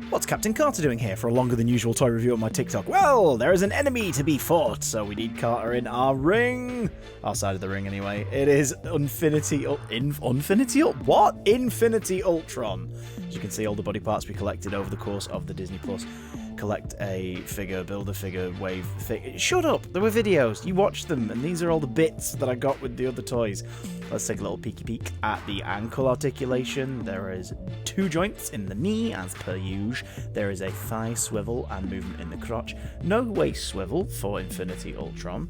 What's Captain Carter doing here for a longer than usual toy review on my TikTok? Well, there is an enemy to be fought, so we need Carter in our ring. Our side of the ring, anyway. It is Infinity Ultron. As you can see, all the body parts we collected over the course of the Disney Plus. Collect a figure, build a figure, wave thing. Shut up! There were videos. You watched them, and these are all the bits that I got with the other toys. Let's take a little peeky peek at the ankle articulation. There is 2 joints in the knee, as per usual. There is a thigh swivel and movement in the crotch. No waist swivel for Infinity Ultron.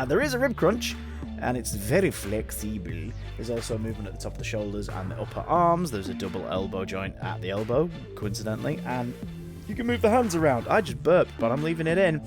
There is a rib crunch, and it's very flexible. There's also movement at the top of the shoulders and the upper arms. There's a double elbow joint at the elbow, coincidentally, and you can move the hands around. I just burped, but I'm leaving it in.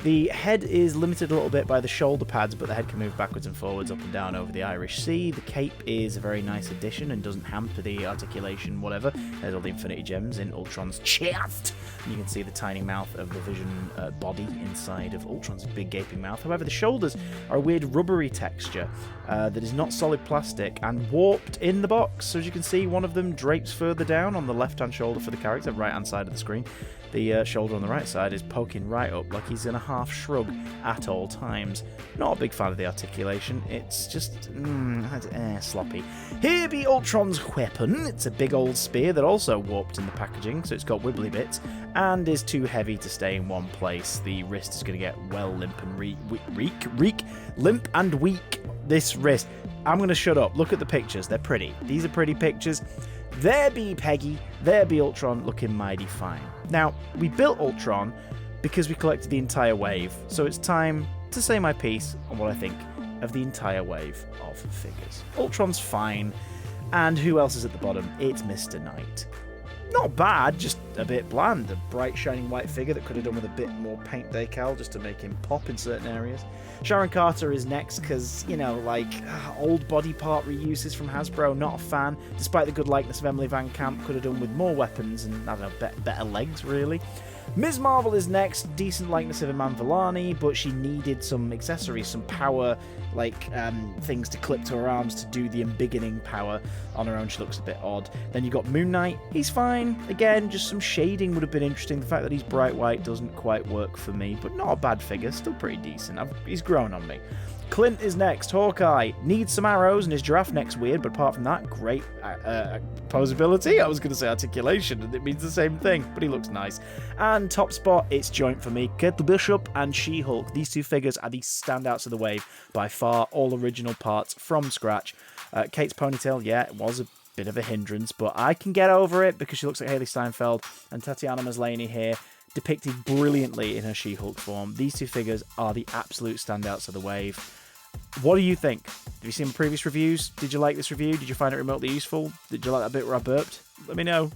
The head is limited a little bit by the shoulder pads, but the head can move backwards and forwards, up and down over the Irish Sea. The cape is a very nice addition and doesn't hamper the articulation, whatever. There's all the Infinity Gems in Ultron's chest. And you can see the tiny mouth of the Vision body inside of Ultron's big gaping mouth. However, the shoulders are a weird rubbery texture that is not solid plastic and warped in the box. So as you can see, one of them drapes further down on the left-hand shoulder for the character, right-hand side of the screen. The shoulder on the right side is poking right up like he's in a half shrug at all times. Not a big fan of the articulation. It's just sloppy. Here be Ultron's weapon. It's a big old spear that also warped in the packaging, so it's got wibbly bits and is too heavy to stay in one place. The wrist is going to get well limp and limp and weak. This wrist. I'm going to shut up. Look at the pictures. They're pretty. These are pretty pictures. There be Peggy, there be Ultron looking mighty fine. Now, we built Ultron because we collected the entire wave, so it's time to say my piece on what I think of the entire wave of figures. Ultron's fine, and who else is at the bottom? It's Mr. Knight. Not bad, just a bit bland. A bright, shining white figure that could have done with a bit more paint decal just to make him pop in certain areas. Sharon Carter is next because, old body part reuses from Hasbro, not a fan. Despite the good likeness of Emily Van Camp, could have done with more weapons and, better legs, really. Ms. Marvel is next, decent likeness of Iman Vellani, but she needed some accessories, some power, things to clip to her arms to do the embiggening power. On her own, she looks a bit odd. Then you got Moon Knight, he's fine. Again, just some shading would have been interesting. The fact that he's bright white doesn't quite work for me, but not a bad figure, still pretty decent. He's grown on me. Clint is next. Hawkeye needs some arrows and his giraffe neck's weird, but apart from that, great posability. I was going to say articulation, and it means the same thing, but he looks nice. And top spot, it's joint for me. Kate Bishop and She-Hulk. These 2 figures are the standouts of the wave by far, all original parts from scratch. Kate's ponytail, yeah, it was a bit of a hindrance, but I can get over it because she looks like Haley Steinfeld, and Tatiana Maslany here, depicted brilliantly in her She-Hulk form. These 2 figures are the absolute standouts of the wave. What do you think? Have you seen my previous reviews? Did you like this review? Did you find it remotely useful? Did you like that bit where I burped? Let me know.